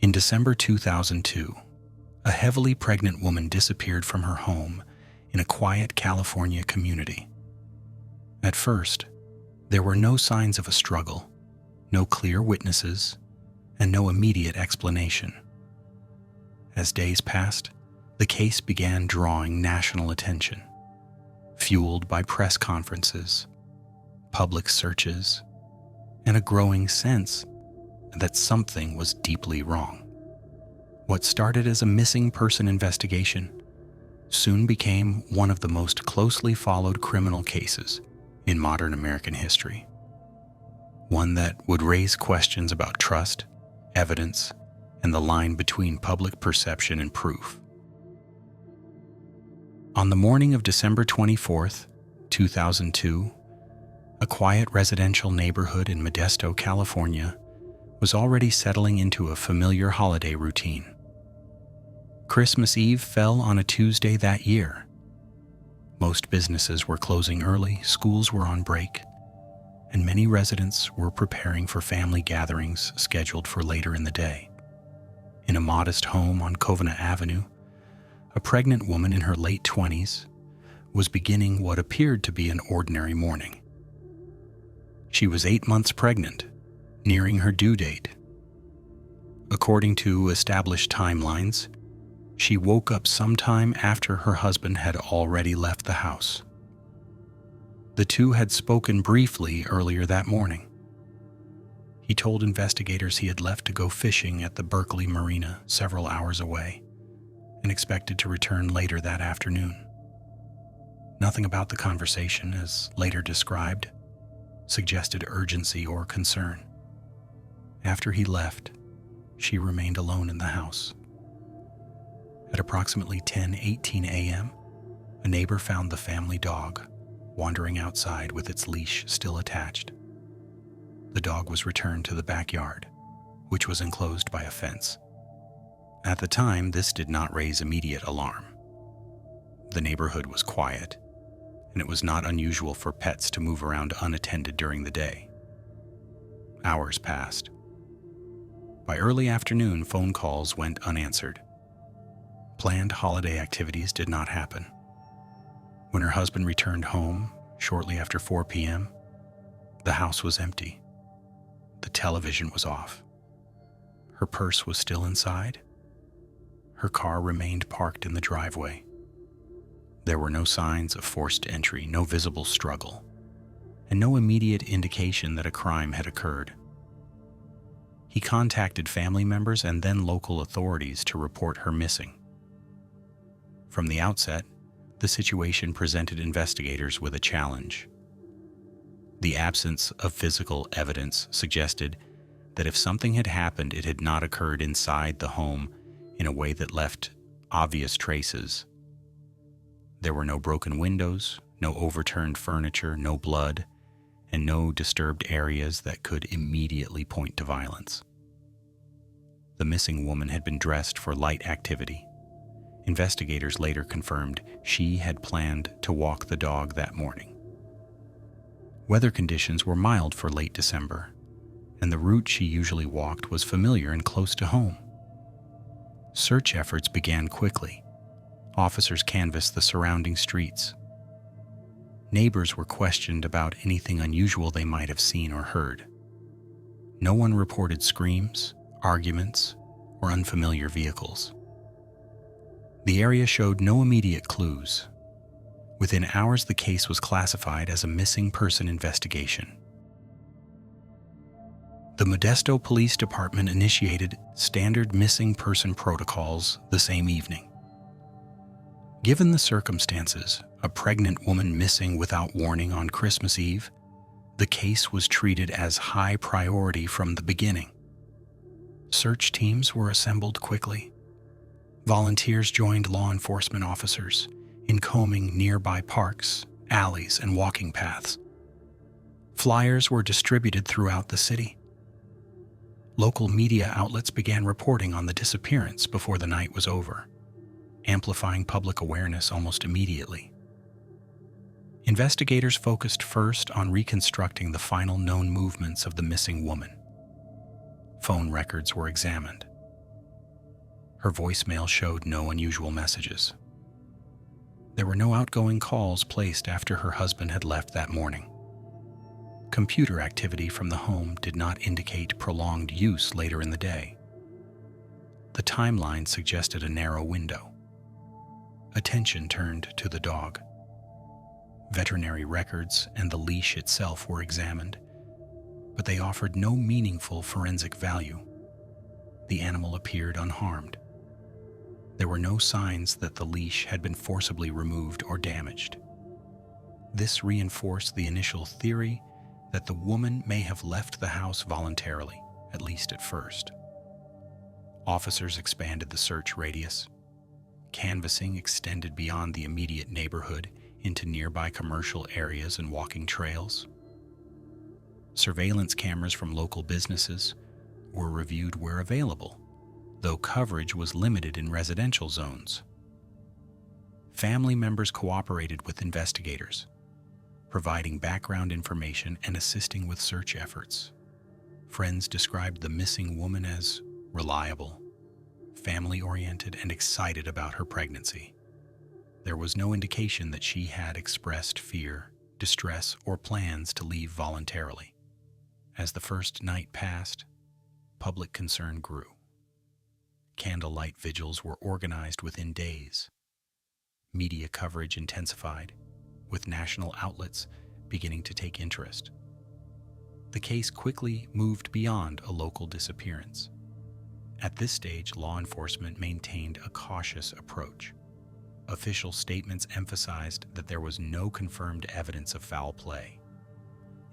In December 2002, a heavily pregnant woman disappeared from her home in a quiet California community. At first, there were no signs of a struggle, no clear witnesses, and no immediate explanation. As days passed, the case began drawing national attention, fueled by press conferences, public searches, and a growing sense that something was deeply wrong. What started as a missing person investigation soon became one of the most closely followed criminal cases in modern American history. One that would raise questions about trust, evidence, and the line between public perception and proof. On the morning of December 24th, 2002, a quiet residential neighborhood in Modesto, California, was already settling into a familiar holiday routine. Christmas Eve fell on a Tuesday that year. Most businesses were closing early, schools were on break, and many residents were preparing for family gatherings scheduled for later in the day. In a modest home on Covina Avenue, a pregnant woman in her late 20s was beginning what appeared to be an ordinary morning. She was 8 months pregnant, nearing her due date. According to established timelines, she woke up sometime after her husband had already left the house. The two had spoken briefly earlier that morning. He told investigators he had left to go fishing at the Berkeley Marina several hours away and expected to return later that afternoon. Nothing about the conversation, as later described, suggested urgency or concern. After he left, she remained alone in the house. At approximately 10:18 a.m., a neighbor found the family dog wandering outside with its leash still attached. The dog was returned to the backyard, which was enclosed by a fence. At the time, this did not raise immediate alarm. The neighborhood was quiet, and it was not unusual for pets to move around unattended during the day. Hours passed. By early afternoon, phone calls went unanswered. Planned holiday activities did not happen. When her husband returned home, shortly after 4 p.m., the house was empty. The television was off. Her purse was still inside. Her car remained parked in the driveway. There were no signs of forced entry, no visible struggle, and no immediate indication that a crime had occurred. He contacted family members and then local authorities to report her missing. From the outset, the situation presented investigators with a challenge. The absence of physical evidence suggested that if something had happened, it had not occurred inside the home in a way that left obvious traces. There were no broken windows, no overturned furniture, no blood, and no disturbed areas that could immediately point to violence. The missing woman had been dressed for light activity. Investigators later confirmed she had planned to walk the dog that morning. Weather conditions were mild for late December, and the route she usually walked was familiar and close to home. Search efforts began quickly. Officers canvassed the surrounding streets. Neighbors were questioned about anything unusual they might have seen or heard. No one reported screams, arguments, or unfamiliar vehicles. The area showed no immediate clues. Within hours, the case was classified as a missing person investigation. The Modesto Police Department initiated standard missing person protocols the same evening. Given the circumstances, a pregnant woman missing without warning on Christmas Eve, the case was treated as high priority from the beginning. Search teams were assembled quickly. Volunteers joined law enforcement officers in combing nearby parks, alleys, and walking paths. Flyers were distributed throughout the city. Local media outlets began reporting on the disappearance before the night was over, amplifying public awareness almost immediately. Investigators focused first on reconstructing the final known movements of the missing woman. Phone records were examined. Her voicemail showed no unusual messages. There were no outgoing calls placed after her husband had left that morning. Computer activity from the home did not indicate prolonged use later in the day. The timeline suggested a narrow window. Attention turned to the dog. Veterinary records and the leash itself were examined, but they offered no meaningful forensic value. The animal appeared unharmed. There were no signs that the leash had been forcibly removed or damaged. This reinforced the initial theory that the woman may have left the house voluntarily, at least at first. Officers expanded the search radius. Canvassing extended beyond the immediate neighborhood into nearby commercial areas and walking trails. Surveillance cameras from local businesses were reviewed where available, though coverage was limited in residential zones. Family members cooperated with investigators, providing background information and assisting with search efforts. Friends described the missing woman as reliable, family-oriented, and excited about her pregnancy. There was no indication that she had expressed fear, distress, or plans to leave voluntarily. As the first night passed, public concern grew. Candlelight vigils were organized within days. Media coverage intensified, with national outlets beginning to take interest. The case quickly moved beyond a local disappearance. At this stage, law enforcement maintained a cautious approach. Official statements emphasized that there was no confirmed evidence of foul play.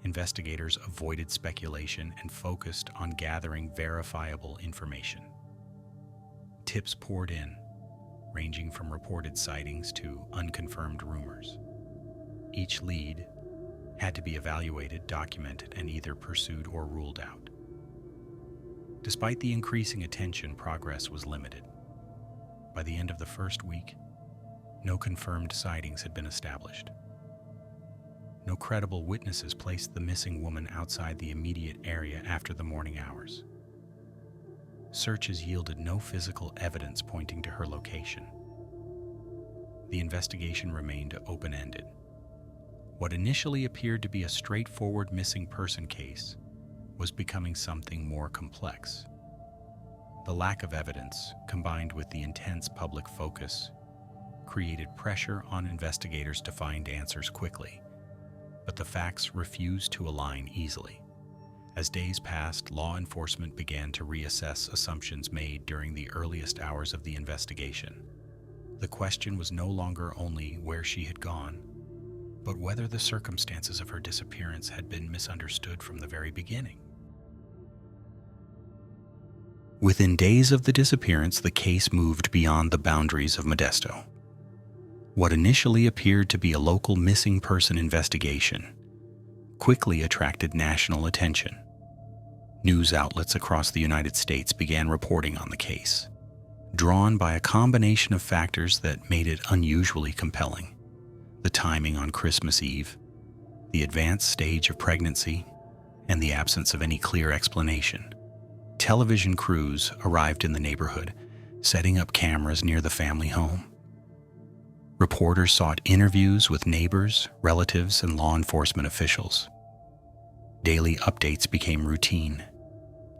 Investigators avoided speculation and focused on gathering verifiable information. Tips poured in, ranging from reported sightings to unconfirmed rumors. Each lead had to be evaluated, documented, and either pursued or ruled out. Despite the increasing attention, progress was limited. By the end of the first week, no confirmed sightings had been established. No credible witnesses placed the missing woman outside the immediate area after the morning hours. Searches yielded no physical evidence pointing to her location. The investigation remained open-ended. What initially appeared to be a straightforward missing person case was becoming something more complex. The lack of evidence, combined with the intense public focus, created pressure on investigators to find answers quickly, but the facts refused to align easily. As days passed, law enforcement began to reassess assumptions made during the earliest hours of the investigation. The question was no longer only where she had gone, but whether the circumstances of her disappearance had been misunderstood from the very beginning. Within days of the disappearance, the case moved beyond the boundaries of Modesto. What initially appeared to be a local missing person investigation quickly attracted national attention. News outlets across the United States began reporting on the case, drawn by a combination of factors that made it unusually compelling. The timing on Christmas Eve, the advanced stage of pregnancy, and the absence of any clear explanation. Television crews arrived in the neighborhood, setting up cameras near the family home. Reporters sought interviews with neighbors, relatives, and law enforcement officials. Daily updates became routine,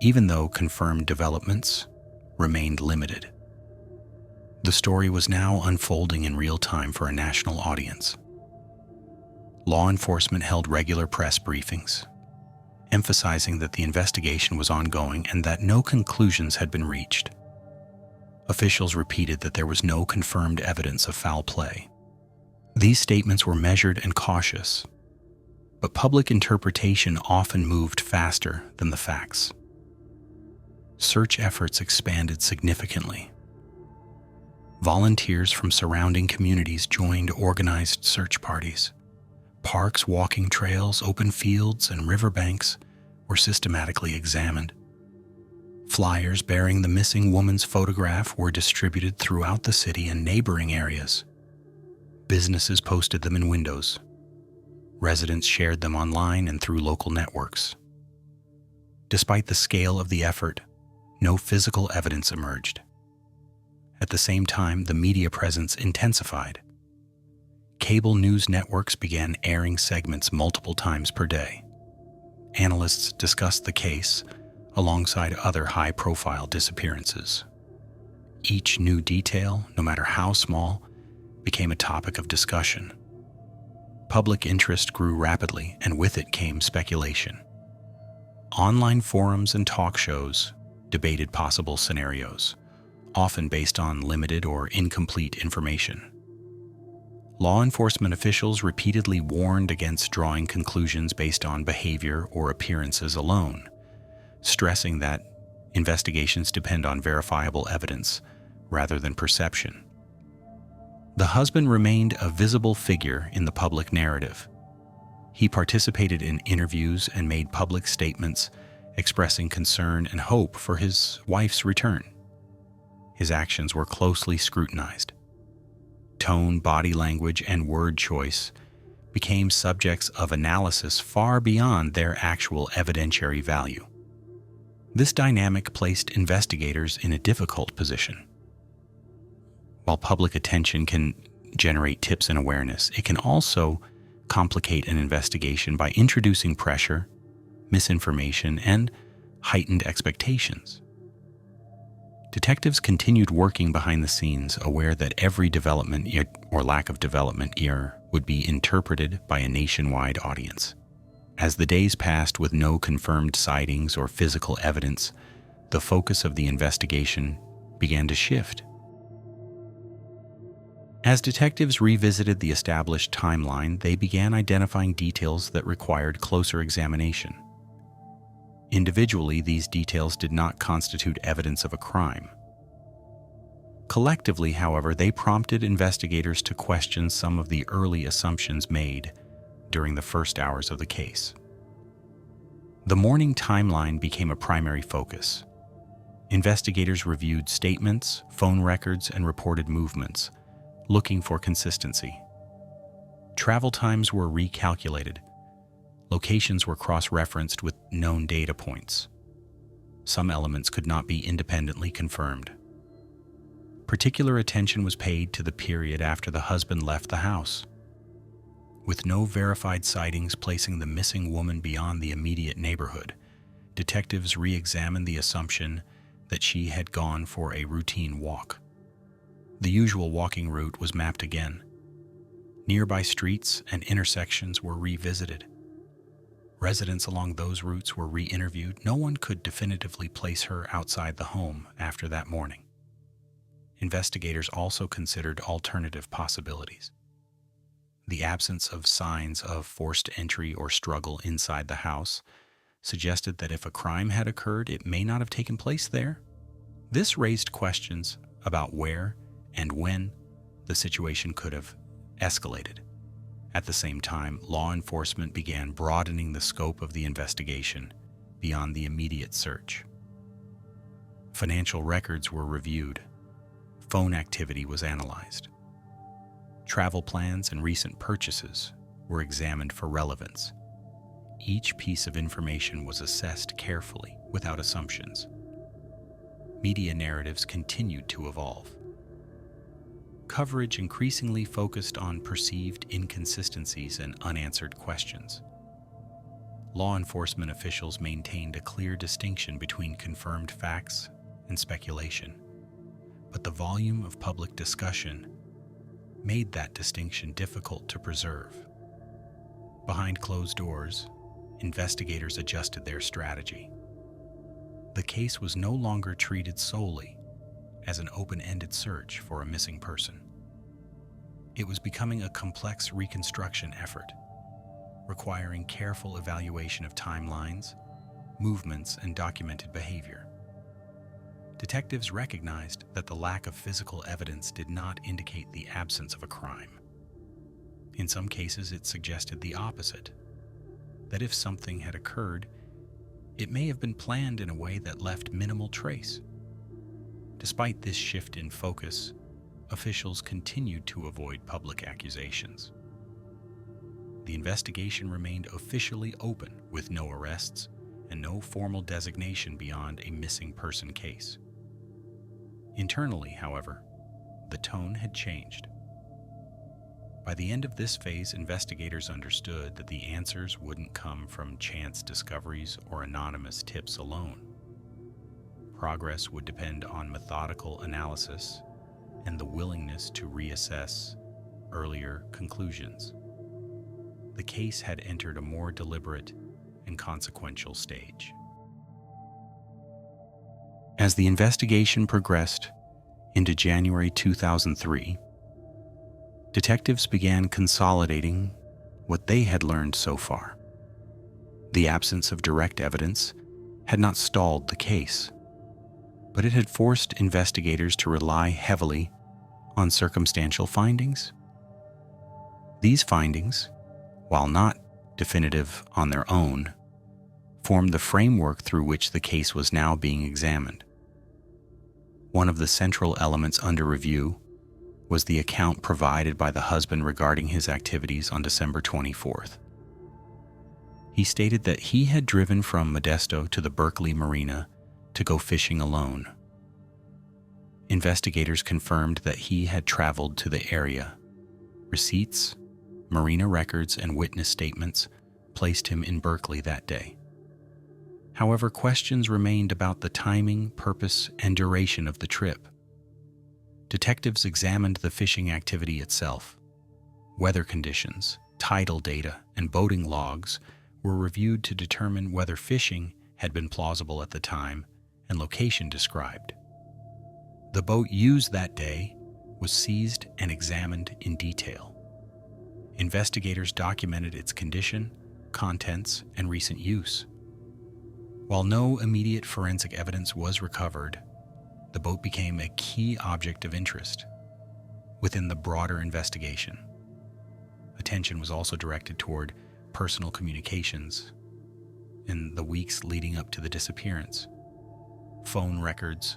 even though confirmed developments remained limited. The story was now unfolding in real time for a national audience. Law enforcement held regular press briefings, emphasizing that the investigation was ongoing and that no conclusions had been reached. Officials repeated that there was no confirmed evidence of foul play. These statements were measured and cautious, but public interpretation often moved faster than the facts. Search efforts expanded significantly. Volunteers from surrounding communities joined organized search parties. Parks, walking trails, open fields, and riverbanks were systematically examined. Flyers bearing the missing woman's photograph were distributed throughout the city and neighboring areas. Businesses posted them in windows. Residents shared them online and through local networks. Despite the scale of the effort, no physical evidence emerged. At the same time, the media presence intensified. Cable news networks began airing segments multiple times per day. Analysts discussed the case alongside other high-profile disappearances. Each new detail, no matter how small, became a topic of discussion. Public interest grew rapidly, and with it came speculation. Online forums and talk shows debated possible scenarios, often based on limited or incomplete information. Law enforcement officials repeatedly warned against drawing conclusions based on behavior or appearances alone, stressing that investigations depend on verifiable evidence rather than perception. The husband remained a visible figure in the public narrative. He participated in interviews and made public statements expressing concern and hope for his wife's return. His actions were closely scrutinized. Tone, body language, and word choice became subjects of analysis far beyond their actual evidentiary value. This dynamic placed investigators in a difficult position. While public attention can generate tips and awareness, it can also complicate an investigation by introducing pressure, misinformation, and heightened expectations. Detectives continued working behind the scenes, aware that every development or lack of development here would be interpreted by a nationwide audience. As the days passed with no confirmed sightings or physical evidence, the focus of the investigation began to shift. As detectives revisited the established timeline, they began identifying details that required closer examination. Individually, these details did not constitute evidence of a crime. Collectively, however, they prompted investigators to question some of the early assumptions made during the first hours of the case. The morning timeline became a primary focus. Investigators reviewed statements, phone records, and reported movements, looking for consistency. Travel times were recalculated. Locations were cross-referenced with known data points. Some elements could not be independently confirmed. Particular attention was paid to the period after the husband left the house. With no verified sightings placing the missing woman beyond the immediate neighborhood, detectives re-examined the assumption that she had gone for a routine walk. The usual walking route was mapped again. Nearby streets and intersections were revisited. Residents along those routes were re-interviewed. No one could definitively place her outside the home after that morning. Investigators also considered alternative possibilities. The absence of signs of forced entry or struggle inside the house suggested that if a crime had occurred, it may not have taken place there. This raised questions about where and when the situation could have escalated. At the same time, law enforcement began broadening the scope of the investigation beyond the immediate search. Financial records were reviewed. Phone activity was analyzed. Travel plans and recent purchases were examined for relevance. Each piece of information was assessed carefully, without assumptions. Media narratives continued to evolve. Coverage increasingly focused on perceived inconsistencies and unanswered questions. Law enforcement officials maintained a clear distinction between confirmed facts and speculation, but the volume of public discussion made that distinction difficult to preserve. Behind closed doors, investigators adjusted their strategy. The case was no longer treated solely as an open-ended search for a missing person. It was becoming a complex reconstruction effort, requiring careful evaluation of timelines, movements, and documented behavior. Detectives recognized that the lack of physical evidence did not indicate the absence of a crime. In some cases, it suggested the opposite, that if something had occurred, it may have been planned in a way that left minimal trace. Despite this shift in focus, officials continued to avoid public accusations. The investigation remained officially open, with no arrests and no formal designation beyond a missing person case. Internally, however, the tone had changed. By the end of this phase, investigators understood that the answers wouldn't come from chance discoveries or anonymous tips alone. Progress would depend on methodical analysis and the willingness to reassess earlier conclusions. The case had entered a more deliberate and consequential stage. As the investigation progressed into January 2003, detectives began consolidating what they had learned so far. The absence of direct evidence had not stalled the case, but it had forced investigators to rely heavily on circumstantial findings. These findings, while not definitive on their own, formed the framework through which the case was now being examined. One of the central elements under review was the account provided by the husband regarding his activities on December 24th. He stated that he had driven from Modesto to the Berkeley Marina to go fishing alone. Investigators confirmed that he had traveled to the area. Receipts, marina records, and witness statements placed him in Berkeley that day. However, questions remained about the timing, purpose, and duration of the trip. Detectives examined the fishing activity itself. Weather conditions, tidal data, and boating logs were reviewed to determine whether fishing had been plausible at the time and location described. The boat used that day was seized and examined in detail. Investigators documented its condition, contents, and recent use. While no immediate forensic evidence was recovered, the boat became a key object of interest within the broader investigation. Attention was also directed toward personal communications in the weeks leading up to the disappearance. Phone records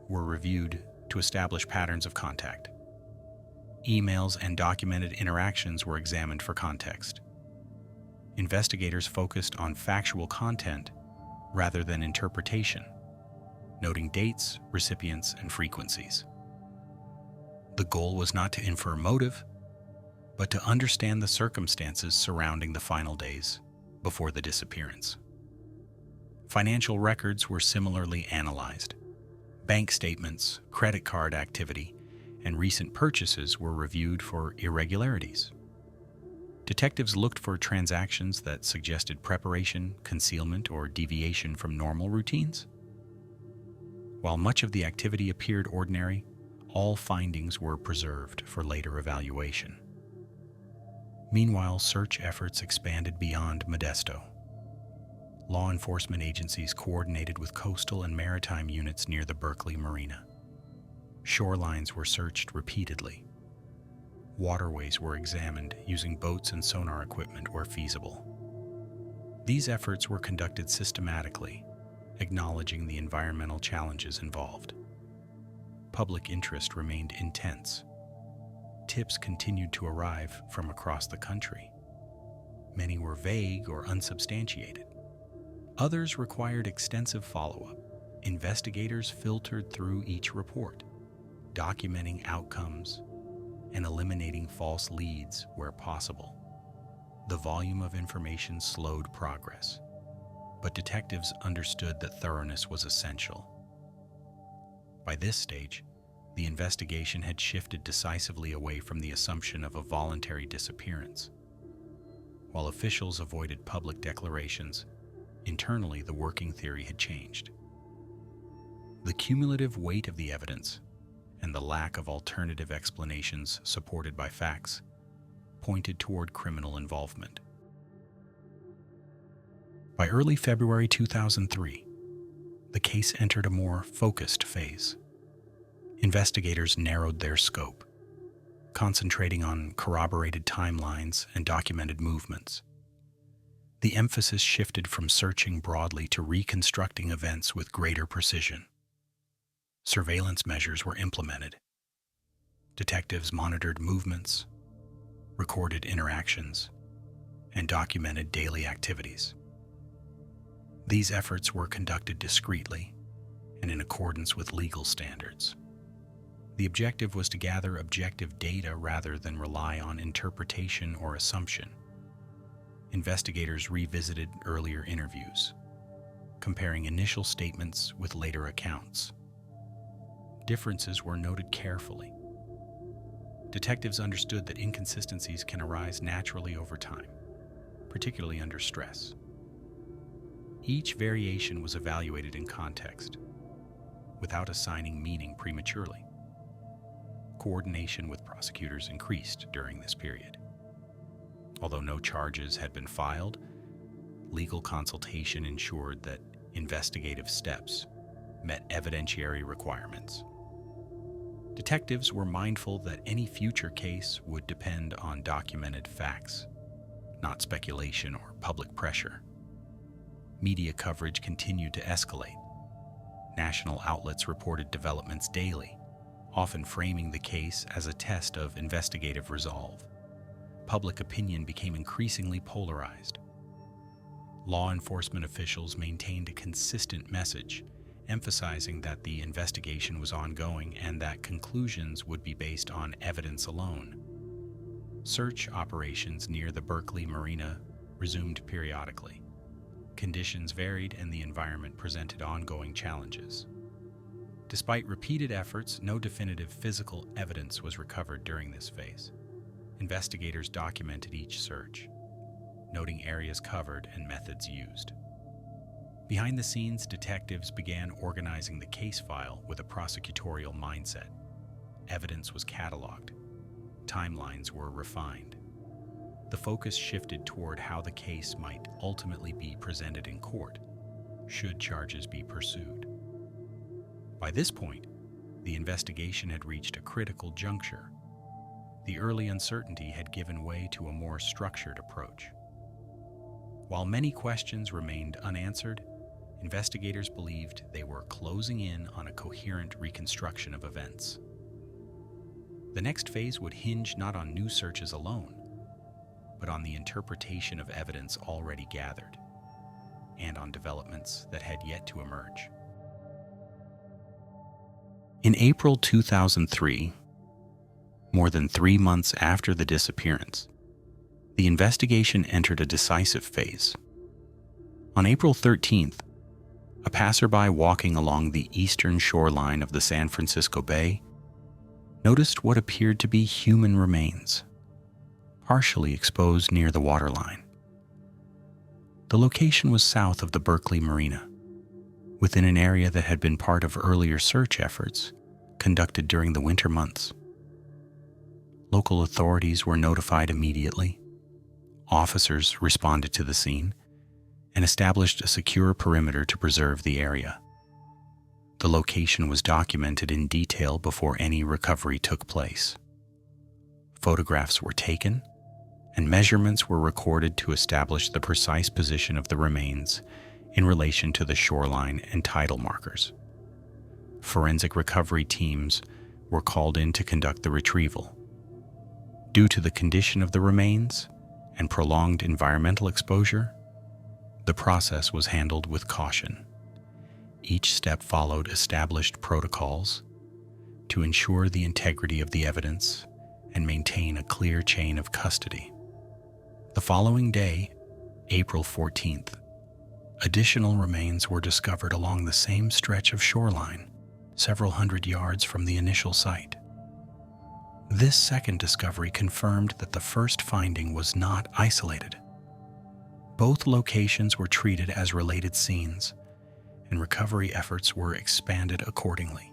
were reviewed to establish patterns of contact. Emails and documented interactions were examined for context. Investigators focused on factual content rather than interpretation, noting dates, recipients, and frequencies. The goal was not to infer motive, but to understand the circumstances surrounding the final days before the disappearance. Financial records were similarly analyzed. Bank statements, credit card activity, and recent purchases were reviewed for irregularities. Detectives looked for transactions that suggested preparation, concealment, or deviation from normal routines. While much of the activity appeared ordinary, all findings were preserved for later evaluation. Meanwhile, search efforts expanded beyond Modesto. Law enforcement agencies coordinated with coastal and maritime units near the Berkeley Marina. Shorelines were searched repeatedly. Waterways were examined using boats and sonar equipment where feasible. These efforts were conducted systematically, acknowledging the environmental challenges involved. Public interest remained intense. Tips continued to arrive from across the country. Many were vague or unsubstantiated. Others required extensive follow-up. Investigators filtered through each report, documenting outcomes and eliminating false leads where possible. The volume of information slowed progress, but detectives understood that thoroughness was essential. By this stage, the investigation had shifted decisively away from the assumption of a voluntary disappearance. While officials avoided public declarations, internally the working theory had changed. The cumulative weight of the evidence and the lack of alternative explanations supported by facts pointed toward criminal involvement. By early February 2003, the case entered a more focused phase. Investigators narrowed their scope, concentrating on corroborated timelines and documented movements. The emphasis shifted from searching broadly to reconstructing events with greater precision. Surveillance measures were implemented. Detectives monitored movements, recorded interactions, and documented daily activities. These efforts were conducted discreetly and in accordance with legal standards. The objective was to gather objective data rather than rely on interpretation or assumption. Investigators revisited earlier interviews, comparing initial statements with later accounts. Differences were noted carefully. Detectives understood that inconsistencies can arise naturally over time, particularly under stress. Each variation was evaluated in context, without assigning meaning prematurely. Coordination with prosecutors increased during this period. Although no charges had been filed, legal consultation ensured that investigative steps met evidentiary requirements. Detectives were mindful that any future case would depend on documented facts, not speculation or public pressure. Media coverage continued to escalate. National outlets reported developments daily, often framing the case as a test of investigative resolve. Public opinion became increasingly polarized. Law enforcement officials maintained a consistent message, emphasizing that the investigation was ongoing and that conclusions would be based on evidence alone. Search operations near the Berkeley Marina resumed periodically. Conditions varied and the environment presented ongoing challenges. Despite repeated efforts, no definitive physical evidence was recovered during this phase. Investigators documented each search, noting areas covered and methods used. Behind the scenes, detectives began organizing the case file with a prosecutorial mindset. Evidence was cataloged. Timelines were refined. The focus shifted toward how the case might ultimately be presented in court, should charges be pursued. By this point, the investigation had reached a critical juncture. The early uncertainty had given way to a more structured approach. While many questions remained unanswered, investigators believed they were closing in on a coherent reconstruction of events. The next phase would hinge not on new searches alone, but on the interpretation of evidence already gathered, and on developments that had yet to emerge. In April 2003, more than 3 months after the disappearance, the investigation entered a decisive phase. On April 13th, a passerby walking along the eastern shoreline of the San Francisco Bay noticed what appeared to be human remains, partially exposed near the waterline. The location was south of the Berkeley Marina, within an area that had been part of earlier search efforts conducted during the winter months. Local authorities were notified immediately. Officers responded to the scene and established a secure perimeter to preserve the area. The location was documented in detail before any recovery took place. Photographs were taken, and measurements were recorded to establish the precise position of the remains in relation to the shoreline and tidal markers. Forensic recovery teams were called in to conduct the retrieval. Due to the condition of the remains and prolonged environmental exposure, the process was handled with caution. Each step followed established protocols to ensure the integrity of the evidence and maintain a clear chain of custody. The following day, April 14th, additional remains were discovered along the same stretch of shoreline, several hundred yards from the initial site. This second discovery confirmed that the first finding was not isolated. Both locations were treated as related scenes, and recovery efforts were expanded accordingly.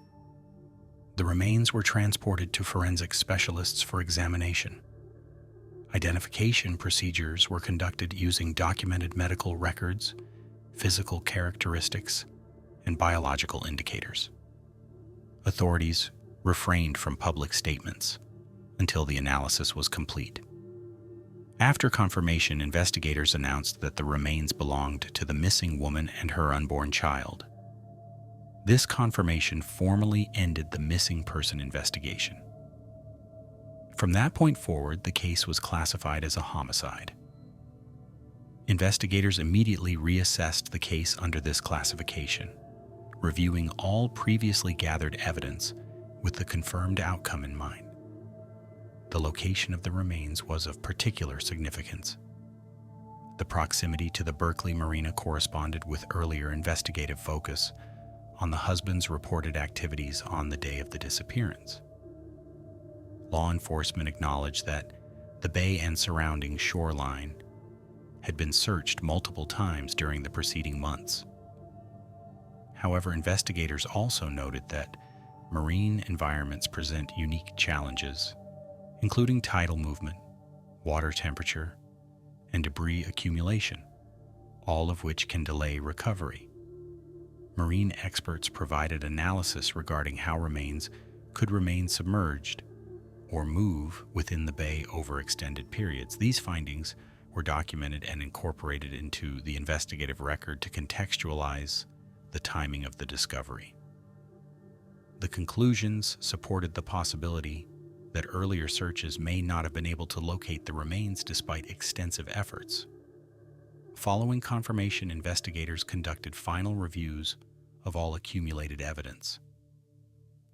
The remains were transported to forensic specialists for examination. Identification procedures were conducted using documented medical records, physical characteristics, and biological indicators. Authorities refrained from public statements until the analysis was complete. After confirmation, investigators announced that the remains belonged to the missing woman and her unborn child. This confirmation formally ended the missing person investigation. From that point forward, the case was classified as a homicide. Investigators immediately reassessed the case under this classification, reviewing all previously gathered evidence, with the confirmed outcome in mind. The location of the remains was of particular significance. The proximity to the Berkeley Marina corresponded with earlier investigative focus on the husband's reported activities on the day of the disappearance. Law enforcement acknowledged that the bay and surrounding shoreline had been searched multiple times during the preceding months. However, investigators also noted that marine environments present unique challenges, including tidal movement, water temperature, and debris accumulation, all of which can delay recovery. Marine experts provided analysis regarding how remains could remain submerged or move within the bay over extended periods. These findings were documented and incorporated into the investigative record to contextualize the timing of the discovery. The conclusions supported the possibility that earlier searches may not have been able to locate the remains despite extensive efforts. Following confirmation, investigators conducted final reviews of all accumulated evidence.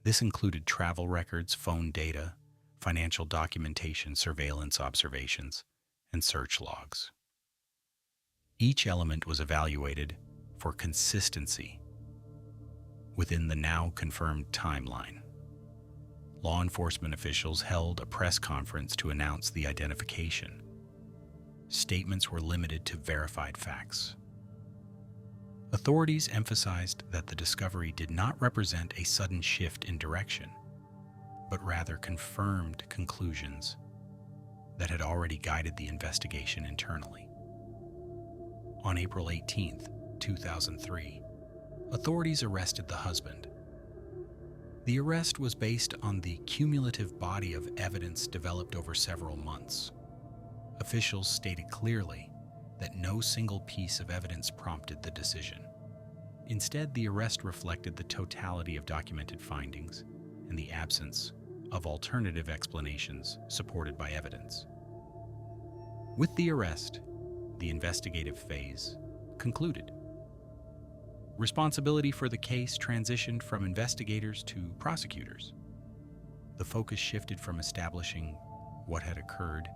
This included travel records, phone data, financial documentation, surveillance observations, and search logs. Each element was evaluated for consistency within the now confirmed timeline. Law enforcement officials held a press conference to announce the identification. Statements were limited to verified facts. Authorities emphasized that the discovery did not represent a sudden shift in direction, but rather confirmed conclusions that had already guided the investigation internally. On April 18, 2003, authorities arrested the husband. The arrest was based on the cumulative body of evidence developed over several months. Officials stated clearly that no single piece of evidence prompted the decision. Instead, the arrest reflected the totality of documented findings and the absence of alternative explanations supported by evidence. With the arrest, the investigative phase concluded. Responsibility for the case transitioned from investigators to prosecutors. The focus shifted from establishing what had occurred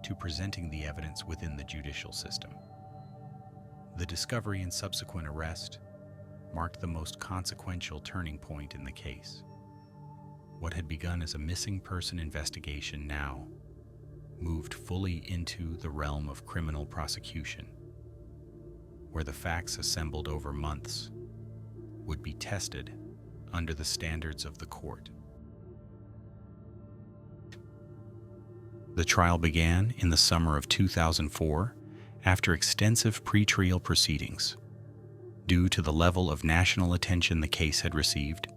to presenting the evidence within the judicial system. The discovery and subsequent arrest marked the most consequential turning point in the case. What had begun as a missing person investigation now moved fully into the realm of criminal prosecution, where the facts assembled over months would be tested under the standards of the court. The trial began in the summer of 2004 after extensive pre-trial proceedings. Due to the level of national attention the case had received,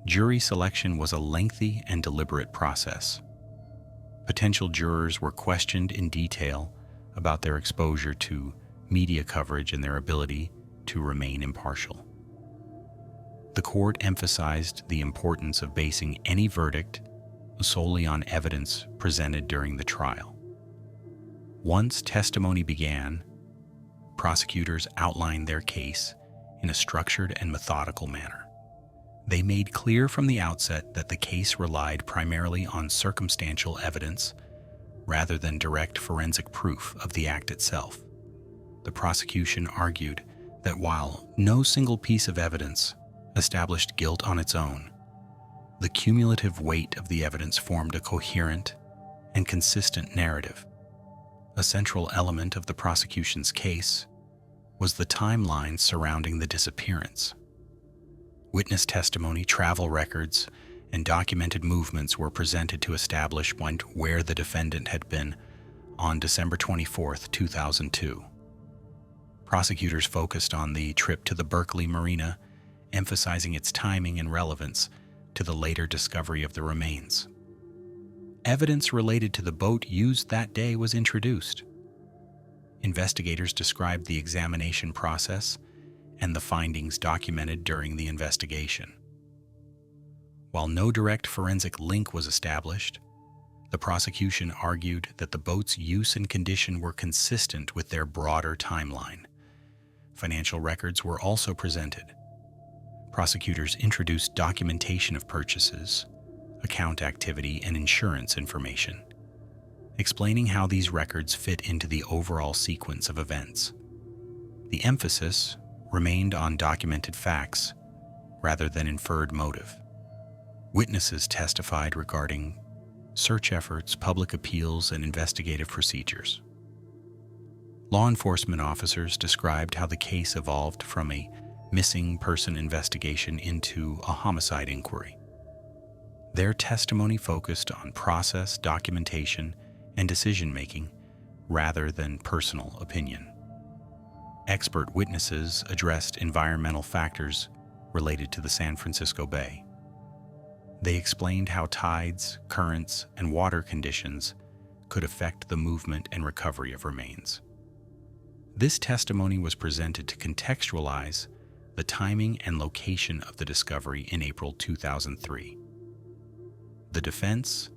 jury selection was a lengthy and deliberate process. Potential jurors were questioned in detail about their exposure to media coverage and their ability to remain impartial. The court emphasized the importance of basing any verdict solely on evidence presented during the trial. Once testimony began, prosecutors outlined their case in a structured and methodical manner. They made clear from the outset that the case relied primarily on circumstantial evidence rather than direct forensic proof of the act itself. The prosecution argued that while no single piece of evidence established guilt on its own, the cumulative weight of the evidence formed a coherent and consistent narrative. A central element of the prosecution's case was the timeline surrounding the disappearance. Witness testimony, travel records, and documented movements were presented to establish where the defendant had been on December 24, 2002. Prosecutors focused on the trip to the Berkeley Marina, emphasizing its timing and relevance to the later discovery of the remains. Evidence related to the boat used that day was introduced. Investigators described the examination process and the findings documented during the investigation. While no direct forensic link was established, the prosecution argued that the boat's use and condition were consistent with their broader timeline. Financial records were also presented, Prosecutors introduced documentation of purchases, account activity, and insurance information, explaining how these records fit into the overall sequence of events. The emphasis remained on documented facts rather than inferred motive. Witnesses testified regarding search efforts, public appeals, and investigative procedures. Law enforcement officers described how the case evolved from a missing person investigation into a homicide inquiry. Their testimony focused on process, documentation, and decision-making rather than personal opinion. Expert witnesses addressed environmental factors related to the San Francisco Bay. They explained how tides, currents, and water conditions could affect the movement and recovery of remains. This testimony was presented to contextualize the timing and location of the discovery in April 2003. The defense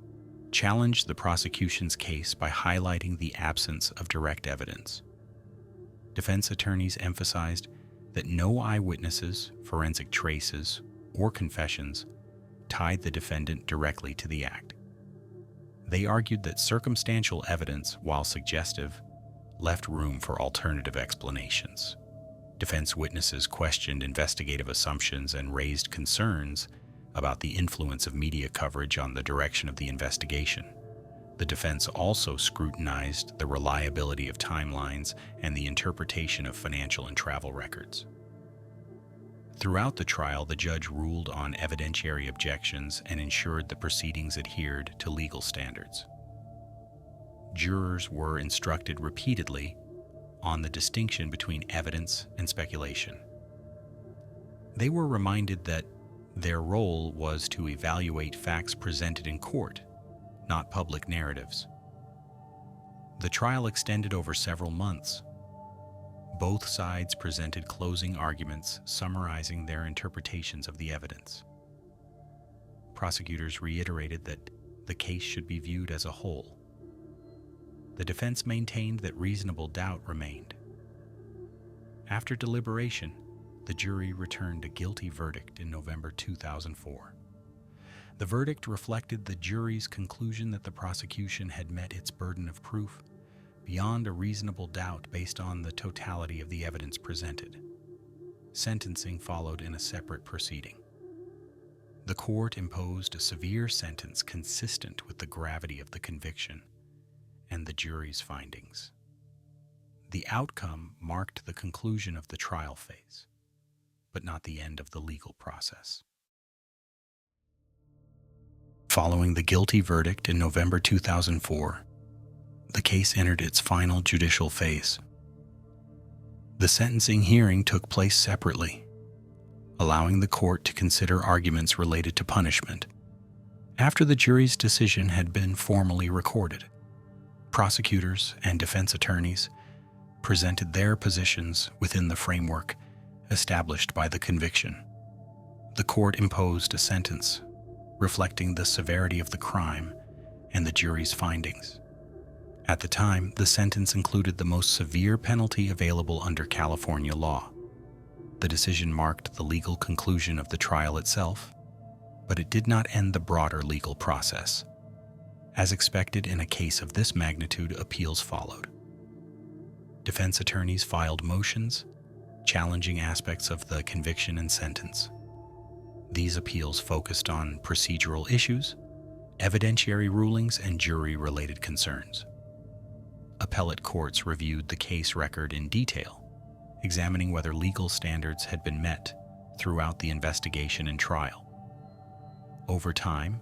challenged the prosecution's case by highlighting the absence of direct evidence. Defense attorneys emphasized that no eyewitnesses, forensic traces, or confessions tied the defendant directly to the act. They argued that circumstantial evidence, while suggestive, left room for alternative explanations. Defense witnesses questioned investigative assumptions and raised concerns about the influence of media coverage on the direction of the investigation. The defense also scrutinized the reliability of timelines and the interpretation of financial and travel records. Throughout the trial, the judge ruled on evidentiary objections and ensured the proceedings adhered to legal standards. Jurors were instructed repeatedly on the distinction between evidence and speculation. They were reminded that their role was to evaluate facts presented in court, not public narratives. The trial extended over several months. Both sides presented closing arguments summarizing their interpretations of the evidence. Prosecutors reiterated that the case should be viewed as a whole. The defense maintained that reasonable doubt remained. After deliberation, the jury returned a guilty verdict in November 2004. The verdict reflected the jury's conclusion that the prosecution had met its burden of proof beyond a reasonable doubt based on the totality of the evidence presented. Sentencing followed in a separate proceeding. The court imposed a severe sentence consistent with the gravity of the conviction and the jury's findings. The outcome marked the conclusion of the trial phase, but not the end of the legal process. Following the guilty verdict in November 2004, the case entered its final judicial phase. The sentencing hearing took place separately, allowing the court to consider arguments related to punishment. After the jury's decision had been formally recorded, prosecutors and defense attorneys presented their positions within the framework established by the conviction. The court imposed a sentence reflecting the severity of the crime and the jury's findings. At the time, the sentence included the most severe penalty available under California law. The decision marked the legal conclusion of the trial itself, but it did not end the broader legal process. As expected in a case of this magnitude, appeals followed. Defense attorneys filed motions challenging aspects of the conviction and sentence. These appeals focused on procedural issues, evidentiary rulings, and jury-related concerns. Appellate courts reviewed the case record in detail, examining whether legal standards had been met throughout the investigation and trial. Over time,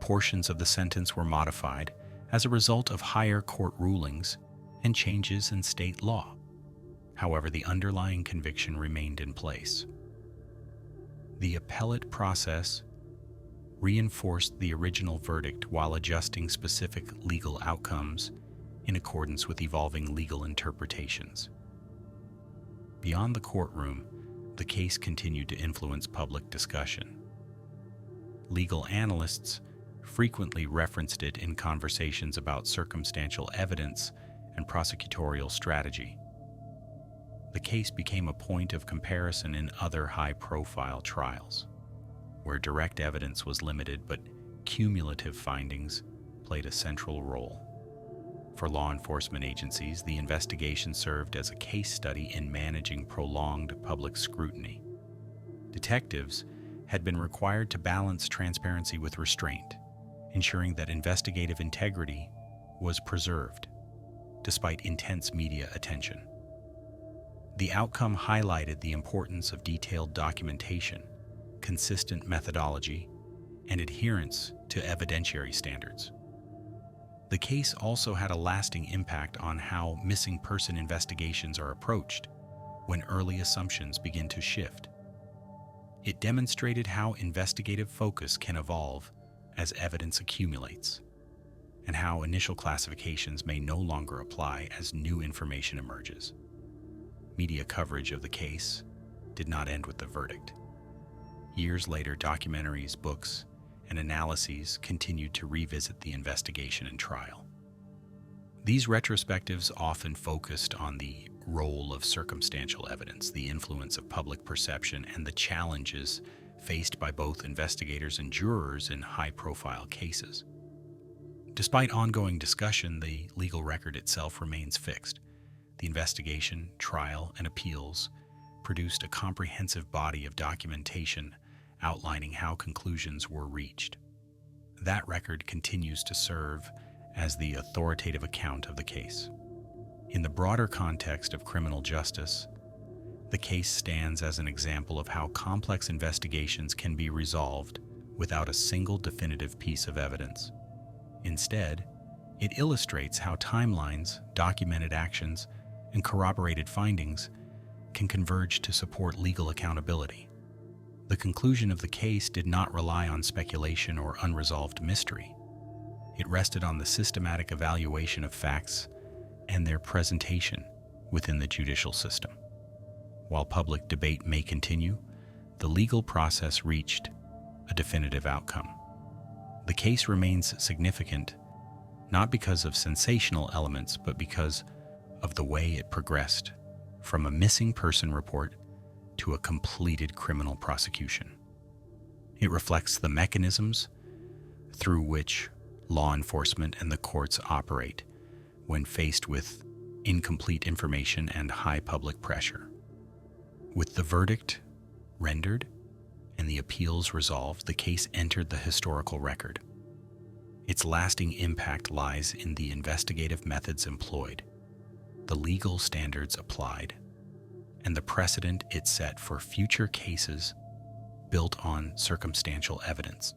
portions of the sentence were modified as a result of higher court rulings and changes in state law. However, the underlying conviction remained in place. The appellate process reinforced the original verdict while adjusting specific legal outcomes in accordance with evolving legal interpretations. Beyond the courtroom, the case continued to influence public discussion. Legal analysts frequently referenced it in conversations about circumstantial evidence and prosecutorial strategy. the case became a point of comparison in other high-profile trials, where direct evidence was limited but cumulative findings played a central role. For law enforcement agencies, the investigation served as a case study in managing prolonged public scrutiny. Detectives had been required to balance transparency with restraint, ensuring that investigative integrity was preserved, despite intense media attention. The outcome highlighted the importance of detailed documentation, consistent methodology, and adherence to evidentiary standards. The case also had a lasting impact on how missing person investigations are approached when early assumptions begin to shift. It demonstrated how investigative focus can evolve as evidence accumulates, and how initial classifications may no longer apply as new information emerges. Media coverage of the case did not end with the verdict. Years later, documentaries, books, and analyses continued to revisit the investigation and trial. These retrospectives often focused on the role of circumstantial evidence, the influence of public perception, and the challenges faced by both investigators and jurors in high-profile cases. Despite ongoing discussion, the legal record itself remains fixed. The investigation, trial, and appeals produced a comprehensive body of documentation outlining how conclusions were reached. That record continues to serve as the authoritative account of the case. In the broader context of criminal justice, the case stands as an example of how complex investigations can be resolved without a single definitive piece of evidence. Instead, it illustrates how timelines, documented actions, and corroborated findings can converge to support legal accountability. The conclusion of the case did not rely on speculation or unresolved mystery. It rested on the systematic evaluation of facts and their presentation within the judicial system. While public debate may continue, the legal process reached a definitive outcome. The case remains significant, not because of sensational elements, but because of the way it progressed from a missing person report to a completed criminal prosecution. It reflects the mechanisms through which law enforcement and the courts operate when faced with incomplete information and high public pressure. With the verdict rendered and the appeals resolved, the case entered the historical record. Its lasting impact lies in the investigative methods employed, the legal standards applied, and the precedent it set for future cases built on circumstantial evidence.